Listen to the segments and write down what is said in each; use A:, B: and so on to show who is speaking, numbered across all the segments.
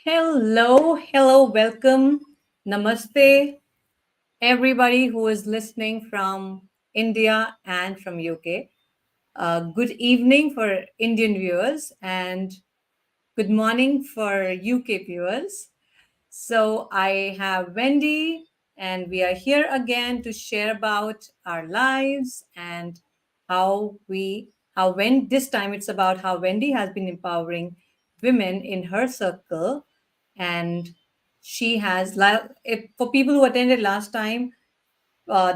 A: Hello, welcome, namaste, everybody who is listening from India and from UK. Good evening for Indian viewers and good morning for UK viewers. So I have Wendy, and we are here again to share about our lives and how when this time it's about how Wendy has been empowering women in her circle, and she has if, for people who attended last time,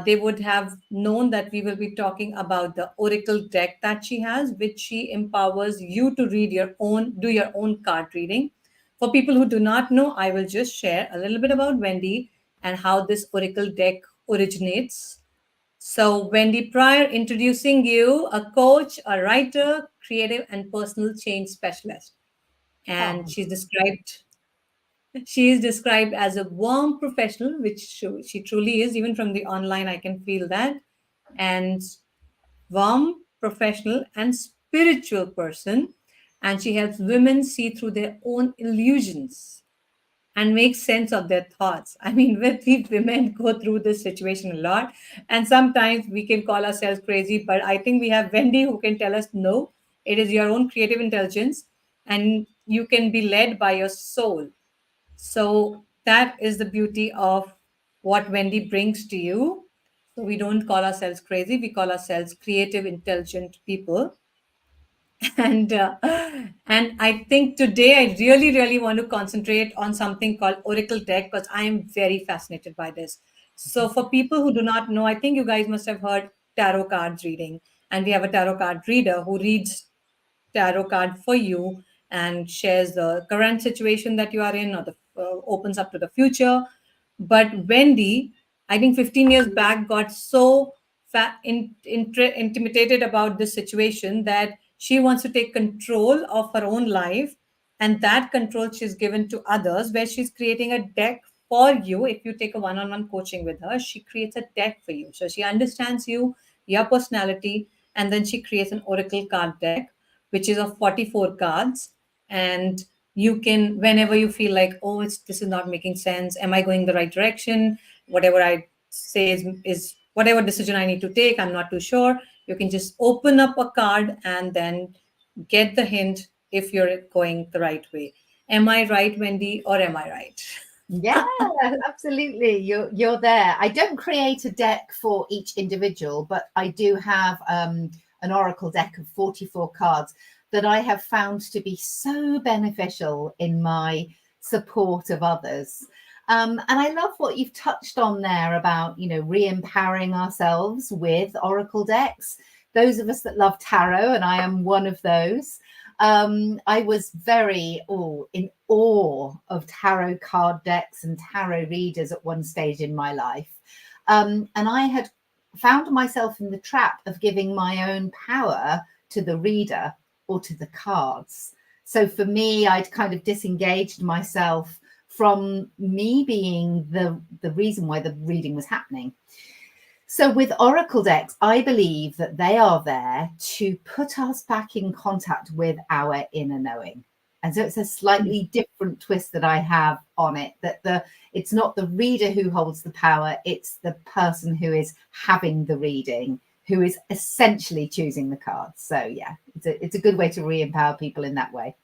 A: they would have known that we will be talking about the oracle deck that she has, which she empowers you to do your own card reading. For people who do not know, I will just share a little bit about Wendy and how this oracle deck originates. So, Wendy Prior introducing you, a coach, a writer, creative, and personal change specialist. And
B: Oh,
A: she is described as a warm professional, which she truly is. Even from the online, I can feel that. And warm, professional, and spiritual person. And she helps women see through their own illusions and make sense of their thoughts. I mean, we women go through this situation a lot. And sometimes we can call ourselves crazy, but I think we have Wendy who can tell us no, it is your own creative intelligence and you can be led by your soul. So that is the beauty of what Wendy brings to you. So we don't call ourselves crazy, we call ourselves creative, intelligent people. And and I think today I really want to concentrate on something called Oracle deck because I am very fascinated by this. So for people who do not know, I think you guys must have heard tarot cards reading, and we have a tarot card reader who reads tarot card for you and shares the current situation that you are in or the opens up to the future. But Wendy, I think 15 years back, got so intimidated about this situation that she wants to take control of her own life, and that control she's given to others, where she's creating a deck for you. If you take a one-on-one coaching with her, she creates a deck for you, so she understands you, your personality, and then she creates an oracle card deck which is of 44 cards. And you can, whenever you feel like, oh, this is not making sense, am I going the right direction, whatever I say is whatever decision I need to take, I'm not too sure, you can just open up a card and then get the hint if you're going the right way. Am I right, Wendy, or am I right?
B: yeah, absolutely. You're there. I don't create a deck for each individual, but I do have an oracle deck of 44 cards that I have found to be so beneficial in my support of others. And I love what you've touched on there about, re-empowering ourselves with oracle decks. Those of us that love tarot, and I am one of those. I was very in awe of tarot card decks and tarot readers at one stage in my life. And I had found myself in the trap of giving my own power to the reader or to the cards. So for me, I'd kind of disengaged myself from me being the reason why the reading was happening. So with oracle decks, I believe that they are there to put us back in contact with our inner knowing. And so it's a slightly different twist that I have on it, that it's not the reader who holds the power, it's the person who is having the reading, who is essentially choosing the cards. So yeah, it's a good way to re-empower people in that way.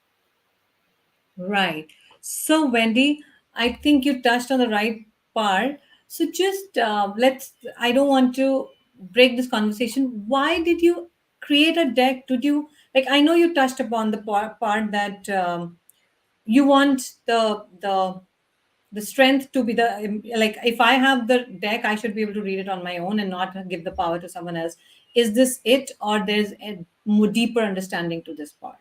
A: Right. So, Wendy, I think you touched on the right part. So, just I don't want to break this conversation. Why did you create a deck? Did you, like, I know you touched upon the part that you want the strength to be like, if I have the deck, I should be able to read it on my own and not give the power to someone else. Is this it, or there's a more deeper understanding to this part?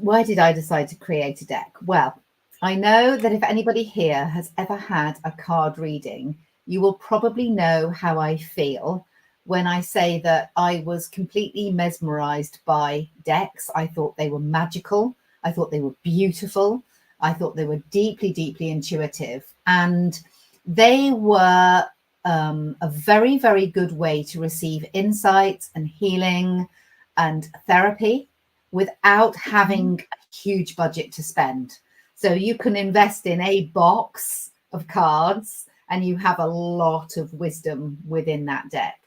B: Why did I decide to create a deck? Well, I know that if anybody here has ever had a card reading, you will probably know how I feel when I say that I was completely mesmerized by decks. I thought they were magical. I thought they were beautiful. I thought they were deeply intuitive. And they were a very good way to receive insights and healing and therapy. without having a huge budget to spend. So you can invest in a box of cards and you have a lot of wisdom within that deck.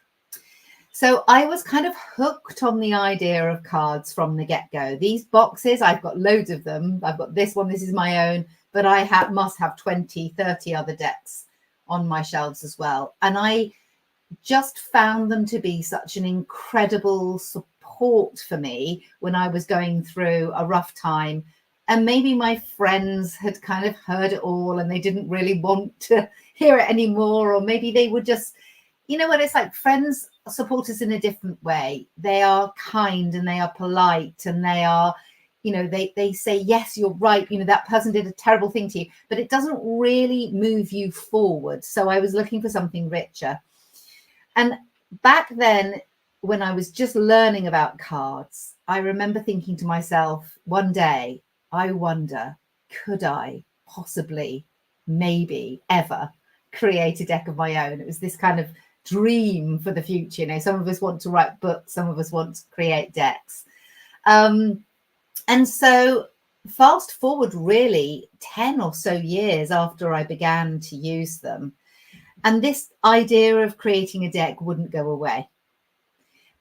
B: So I was kind of hooked on the idea of cards from the get-go. These boxes, I've got loads of them. I've got this one, this is my own, but I must have 20, 30 other decks on my shelves as well. And I just found them to be such an incredible support for me when I was going through a rough time. And maybe my friends had kind of heard it all and they didn't really want to hear it anymore. Or maybe they were just, you know what it's like, friends support us in a different way. They are kind and they are polite and they are, you know, they say, yes, you're right. You know, that person did a terrible thing to you, but it doesn't really move you forward. So I was looking for something richer. And back then, when I was just learning about cards, I remember thinking to myself one day, I wonder, could I possibly, maybe, ever create a deck of my own? It was this kind of dream for the future. You know, some of us want to write books, some of us want to create decks. And so fast forward really 10 or so years after I began to use them, and this idea of creating a deck wouldn't go away.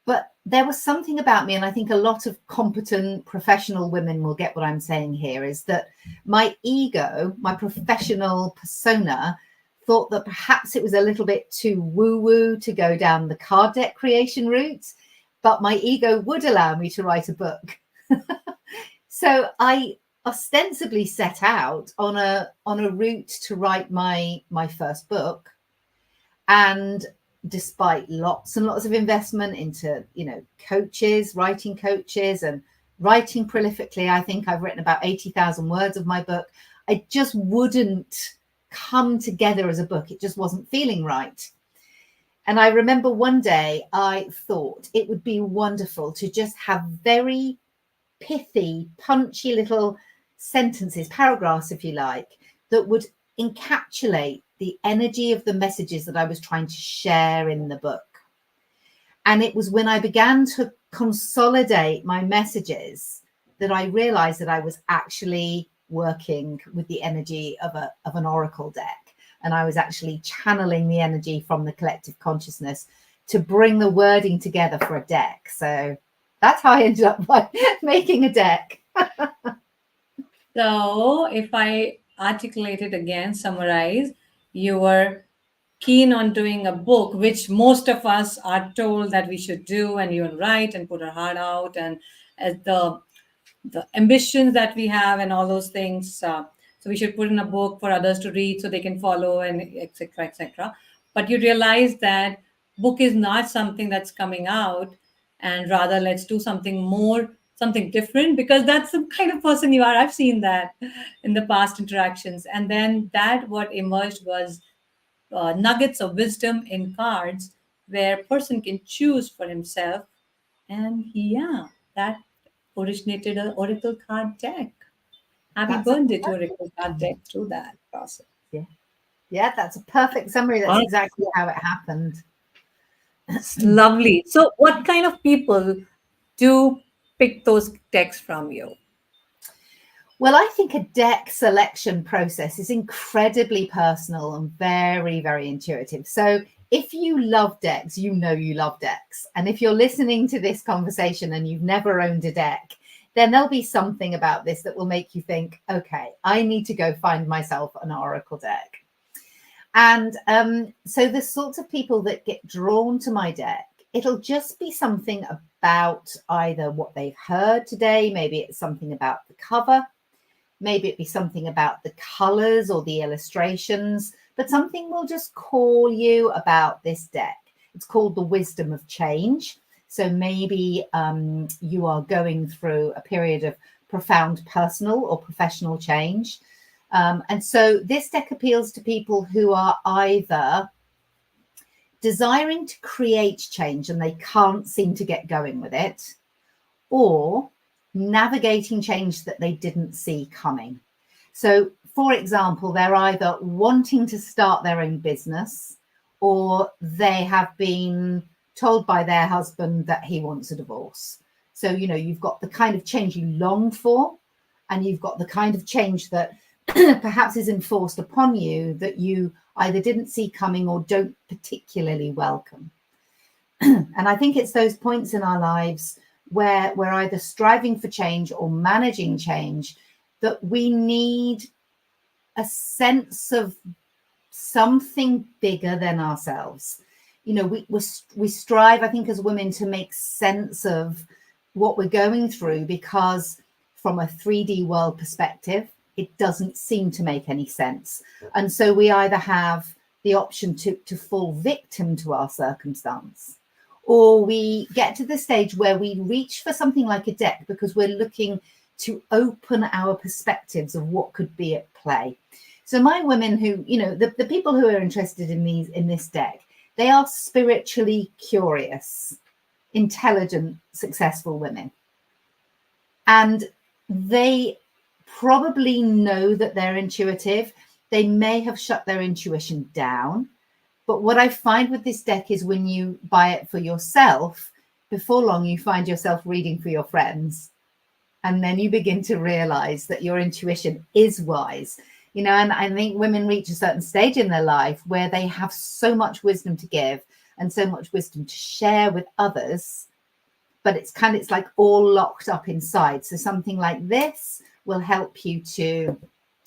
B: But there was something about me, and I think a lot of competent professional women will get what I'm saying here, is that my ego, my professional persona, thought that perhaps it was a little bit too woo-woo to go down the card deck creation route, but my ego would allow me to write a book. So I ostensibly set out on a route to write my first book. And despite lots and lots of investment into, you know, coaches, writing coaches, and writing prolifically, I think I've written about 80,000 words of my book, I just wouldn't come together as a book. It just wasn't feeling right. And I remember one day I thought it would be wonderful to just have very pithy, punchy little sentences, paragraphs, if you like, that would encapsulate the energy of the messages that I was trying to share in the book. And it was when I began to consolidate my messages that I realized that I was actually working with the energy of an oracle deck. And I was actually channeling the energy from the collective consciousness to bring the wording together for a deck. So that's how I ended up by making a deck.
A: So if I articulate it again, summarize, you were keen on doing a book, which most of us are told that we should do, and you write and put our heart out, and as the ambitions that we have and all those things. So we should put in a book for others to read so they can follow, and etc. etc. But you realize that book is not something that's coming out, and rather let's do something more, something different, because that's the kind of person you are. I've seen that in the past interactions. And then that what emerged was nuggets of wisdom in cards where a person can choose for himself. And yeah, that originated an oracle card deck. Happy
B: That's a
A: birthday to oracle card deck through that process.
B: yeah, that's a perfect summary. That's exactly how it happened.
A: It's lovely. So what kind of people do pick those decks from you?
B: Well, I think a deck selection process is incredibly personal and very, very intuitive. So if you love decks, you know you love decks. And if you're listening to this conversation and you've never owned a deck, then there'll be something about this that will make you think, okay, I need to go find myself an oracle deck. And so the sorts of people that get drawn to my deck, it'll just be something about either what they've heard today, maybe it's something about the cover, maybe it be something about the colors or the illustrations, but something will just call you about this deck. It's called the wisdom of change. So maybe you are going through a period of profound personal or professional change. And so this deck appeals to people who are either desiring to create change and they can't seem to get going with it, or navigating change that they didn't see coming. So, for example, they're either wanting to start their own business, or they have been told by their husband that he wants a divorce. So, you've got the kind of change you long for, and you've got the kind of change that perhaps is enforced upon you that you either didn't see coming or don't particularly welcome. And I think it's those points in our lives where we're either striving for change or managing change that we need a sense of something bigger than ourselves. We strive, I think, as women to make sense of what we're going through, because from a 3D world perspective, it doesn't seem to make any sense. And so we either have the option to fall victim to our circumstance, or we get to the stage where we reach for something like a deck because we're looking to open our perspectives of what could be at play. So my women who, the people who are interested in this deck, they are spiritually curious, intelligent, successful women. And they probably know that they're intuitive. They may have shut their intuition down. But what I find with this deck is when you buy it for yourself, before long, you find yourself reading for your friends. And then you begin to realize that your intuition is wise. And I think women reach a certain stage in their life where they have so much wisdom to give and so much wisdom to share with others, but it's like all locked up inside. So something like this will help you to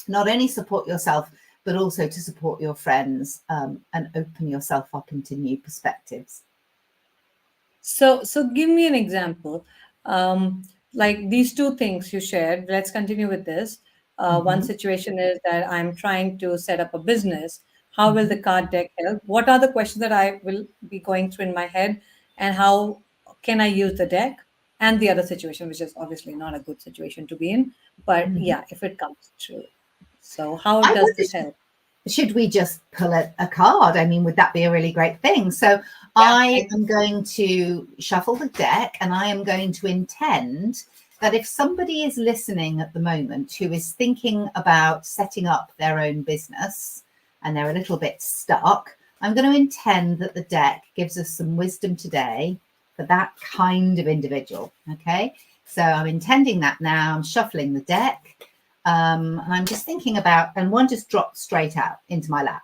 B: not only support yourself, but also to support your friends, and open yourself up into new perspectives.
A: So give me an example. Like these two things you shared, let's continue with this. One situation is that I'm trying to set up a business. How will the card deck help? What are the questions that I will be going through in my head? And how can I use the deck? And the other situation, which is obviously not a good situation to be in. But yeah, if it comes true. So how
B: I
A: does this help?
B: Should we just pull a card? I mean, would that be a really great thing? So I am going to shuffle the deck, and I am going to intend that if somebody is listening at the moment who is thinking about setting up their own business and they're a little bit stuck, I'm going to intend that the deck gives us some wisdom today for that kind of individual. Okay, so I'm intending that now. I'm shuffling the deck. And I'm just thinking about, and one just dropped straight out into my lap.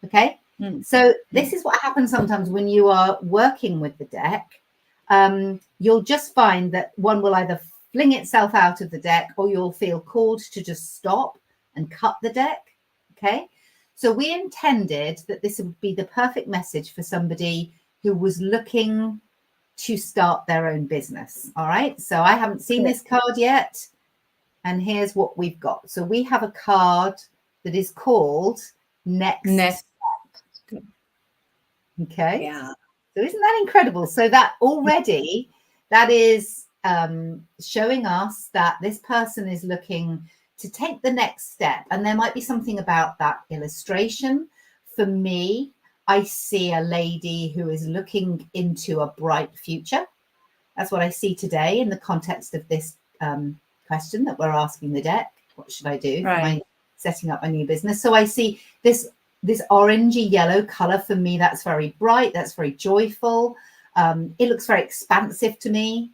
B: Okay. So this is what happens sometimes when you are working with the deck. You'll just find that one will either fling itself out of the deck, or you'll feel called to just stop and cut the deck. Okay. So we intended that this would be the perfect message for somebody who was looking to start their own business. All right. So I haven't seen this card yet. And here's what we've got. So we have a card that is called Next Step. Okay.
A: Yeah.
B: So isn't that incredible? So that already, that is showing us that this person is looking to take the next step. And there might be something about that illustration. For me, I see a lady who is looking into a bright future. That's what I see today in the context of this question that we're asking the deck. What should I do?
A: Right.
B: Am I setting up my new business? So I see this orangey yellow color. For me, that's very bright. That's very joyful. It looks very expansive to me.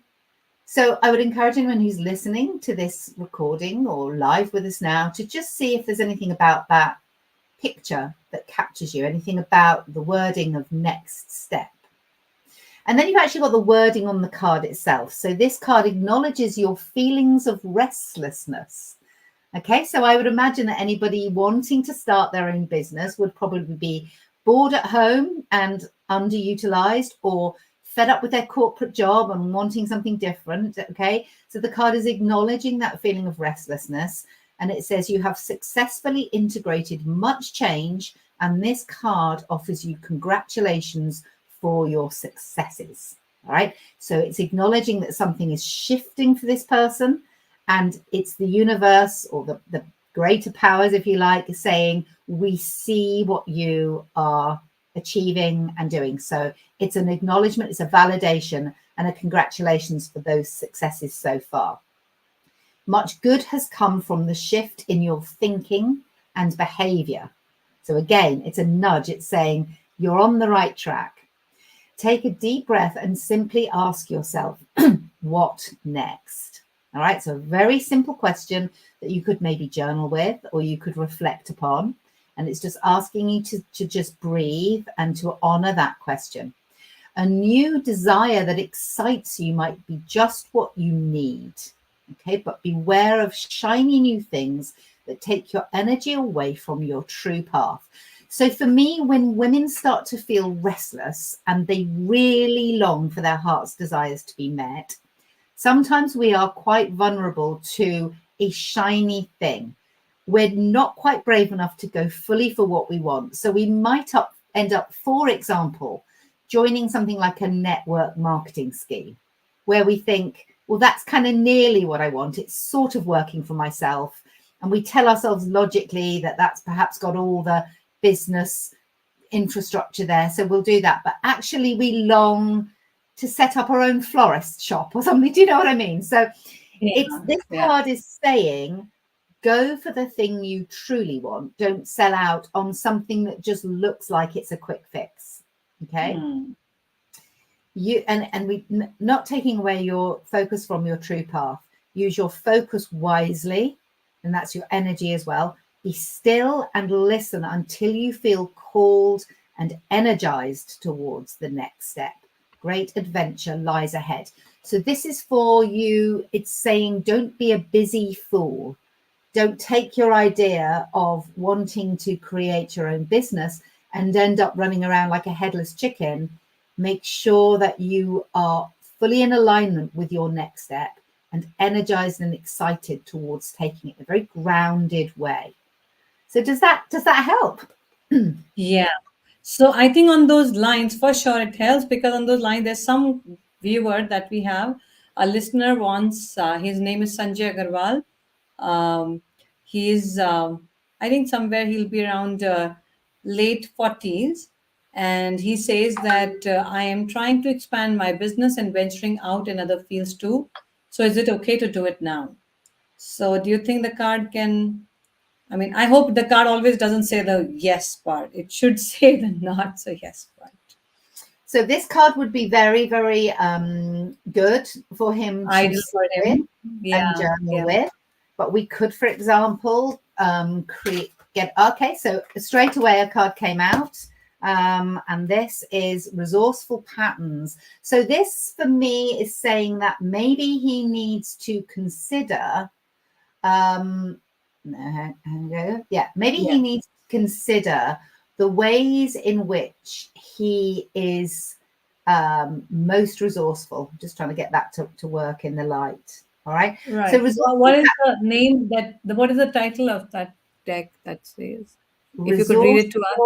B: So I would encourage anyone who's listening to this recording or live with us now to just see if there's anything about that picture that captures you, anything about the wording of next step. And then you've actually got the wording on the card itself. So this card acknowledges your feelings of restlessness. Okay, so I would imagine that anybody wanting to start their own business would probably be bored at home and underutilized, or fed up with their corporate job and wanting something different. Okay, so the card is acknowledging that feeling of restlessness. And it says you have successfully integrated much change, and this card offers you congratulations for your successes. All right. So it's acknowledging that something is shifting for this person, and it's the universe, or the greater powers, if you like, saying, we see what you are achieving and doing. So it's an acknowledgement, it's a validation, and a congratulations for those successes so far. Much good has come from the shift in your thinking and behavior. So again, it's a nudge. It's saying you're on the right track. Take a deep breath and simply ask yourself, what next? All right, so a very simple question that you could maybe journal with, or you could reflect upon. And it's just asking you to just breathe and to honor that question. A new desire that excites you might be just what you need. Okay, but beware of shiny new things that take your energy away from your true path. So for me, when women start to feel restless and they really long for their heart's desires to be met, sometimes we are quite vulnerable to a shiny thing. We're not quite brave enough to go fully for what we want. So we might end up, for example, joining something like a network marketing scheme where we think, well, that's kind of nearly what I want. It's sort of working for myself. And we tell ourselves logically that that's perhaps got all the business infrastructure there. So we'll do that. But actually, we long to set up our own florist shop or something. Do you know what I mean? So this card is saying, go for the thing you truly want. Don't sell out on something that just looks like it's a quick fix. Okay. You and we not taking away your focus from your true path. Use your focus wisely, and that's your energy as well. Be still and listen until you feel called and energized towards the next step. Great adventure lies ahead. So this is for you. It's saying, don't be a busy fool. Don't take your idea of wanting to create your own business and end up running around like a headless chicken. Make sure that you are fully in alignment with your next step and energized and excited towards taking it in a very grounded way. So does that help?
A: Yeah. So I think on those lines, for sure, it helps, because on those lines, there's some viewer that we have. A listener wants, his name is Sanjay Agarwal. He's, I think somewhere he'll be around late 40s. And he says that I am trying to expand my business and venturing out in other fields too. So is it okay to do it now? So do you think the card can, I mean, I hope the card always doesn't say the yes part. It should say the not so yes part.
B: So this card would be very, very good for him to
A: Ideal for him.
B: and journal with. But we could, for example, so straight away a card came out. And this is resourceful patterns. So this for me is saying that maybe he needs to consider, he needs to consider the ways in which he is most resourceful. I'm just trying to get that to work in the light. All right.
A: Right.
B: So
A: what is the name what is the title of that deck that says? If you could read it to us.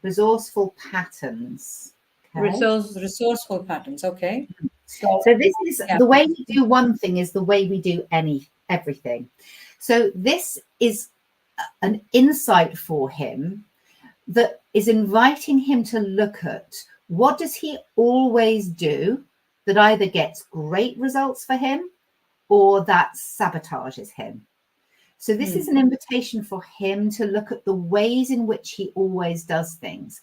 B: Resourceful patterns.
A: Okay. Resourceful patterns. Okay.
B: So this is the way we do one thing is the way we do everything. So this is an insight for him that is inviting him to look at what does he always do that either gets great results for him or that sabotages him. So this is an invitation for him to look at the ways in which he always does things.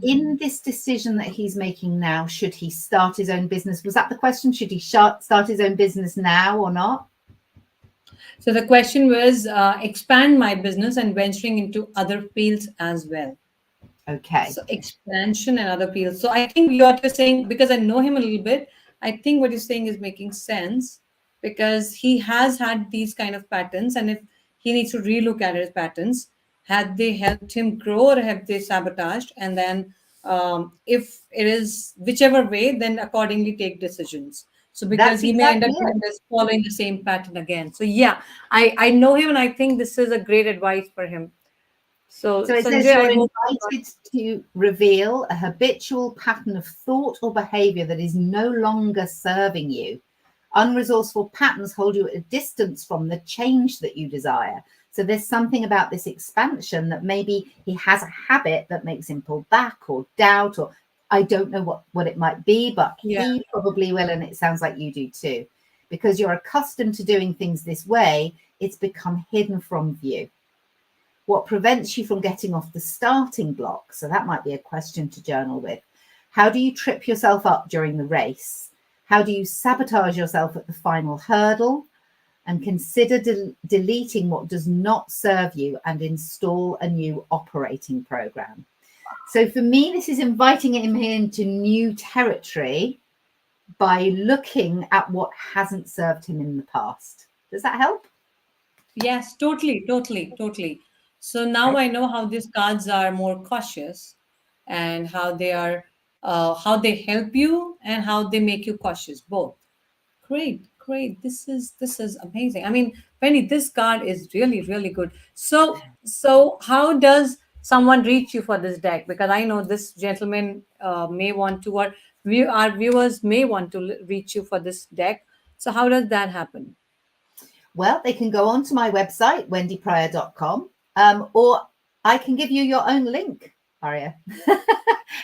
B: In this decision that he's making now, should he start his own business? Was that the question? Should he start his own business now or not?
A: So the question was expand my business and venturing into other fields as well.
B: Okay.
A: So expansion and other fields. So I think what you're saying, because I know him a little bit, I think what you're saying is making sense, because he has had these kind of patterns, and if he needs to relook at his patterns, have they helped him grow or have they sabotaged? And then if it is whichever way, then accordingly take decisions. So because he may end up following the same pattern again. So yeah, I know him, and I think this is a great advice for him. So
B: it
A: Sanjay,
B: says you're invited to reveal a habitual pattern of thought or behavior that is no longer serving you. Unresourceful patterns hold you at a distance from the change that you desire. So there's something about this expansion that maybe he has a habit that makes him pull back or doubt, or I don't know what it might be, but he probably will. And it sounds like you do too, because you're accustomed to doing things this way. It's become hidden from view. What prevents you from getting off the starting block? So that might be a question to journal with. How do you trip yourself up during the race? How do you sabotage yourself at the final hurdle? And consider deleting what does not serve you and install a new operating program. So for me, this is inviting him into new territory by looking at what hasn't served him in the past. Does that help?
A: Yes, totally, totally, totally. So now I know how these cards are more cautious and how they are, how they help you and how they make you cautious, both. Great, great. This is amazing. I mean, Penny, this card is really, really good. So how does someone reach you for this deck? Because I know this gentleman may want to, or our viewers may want to reach you for this deck. So how does that happen?
B: Well, they can go on to my website, wendyprior.com, or I can give you your own link, Aria,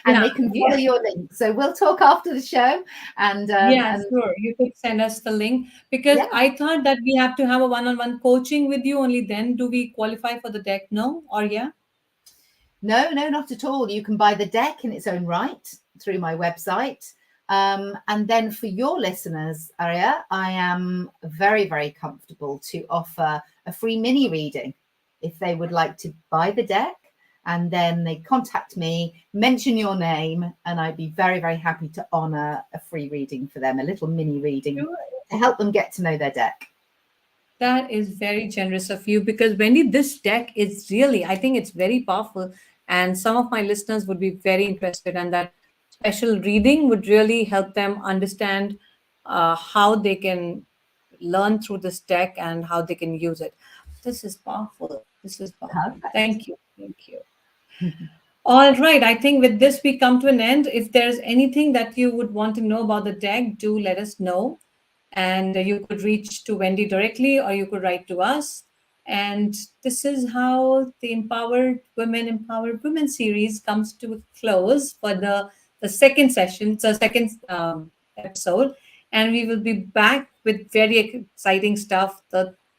B: and
A: Yeah,
B: they can
A: yeah.
B: follow your link. So we'll talk after the show.
A: Yeah,
B: And
A: sure. You could send us the link because
B: yeah,
A: I thought that we have to have a one-on-one coaching with you. Only then do we qualify for the deck. No, or yeah?
B: no, not at all. You can buy the deck in its own right through my website. And then for your listeners, Aria, I am very, very comfortable to offer a free mini reading if they would like to buy the deck. And then they contact me, mention your name, and I'd be very, very happy to honor a free reading for them, a little mini reading
A: Sure.
B: to help them get to know their deck.
A: That is very generous of you because Wendy, this deck is really, I think it's very powerful, and some of my listeners would be very interested, and that special reading would really help them understand how they can learn through this deck and how they can use it. This is powerful. This is powerful.
B: Perfect.
A: Thank you. Thank you. All right. I think with this, we come to an end. If there's anything that you would want to know about the deck, do let us know. And you could reach to Wendy directly or you could write to us. And this is how the Empowered Women series comes to a close for the second session. It's a second episode. And we will be back with very exciting stuff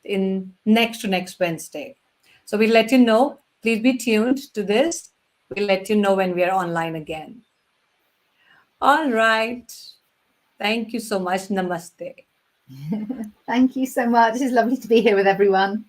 A: in next to next Wednesday. So we'll let you know. Please be tuned to this. We'll let you know when we are online again. All right. Thank you so much. Namaste.
B: Thank you so much. It's lovely to be here with everyone.